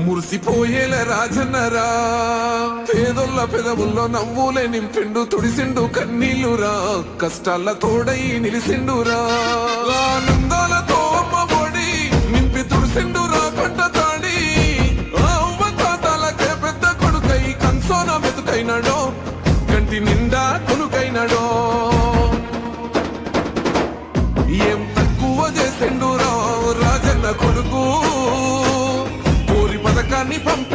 మురిసిపోయేల రాజన్నరా, పేదొల్ల పెదవుల్లో నవ్వులే నింపిండు, తుడిసిండు కన్నీళ్ళురా, కష్టాల తోడై నిలిసిండురా, ఆనందాలతో అమ్మ ఒడి నింపి తుడిసిండురా కంట తాడి, అవ్వ తాతలకే పెద్ద కొడుకై కంసోన మెతుకైనాడో, కంటి నిండా కొనుకైనాడో, ఏం తక్కువ చేసిండురా రాజన్న కొడుకు, పథకాన్ని పంపి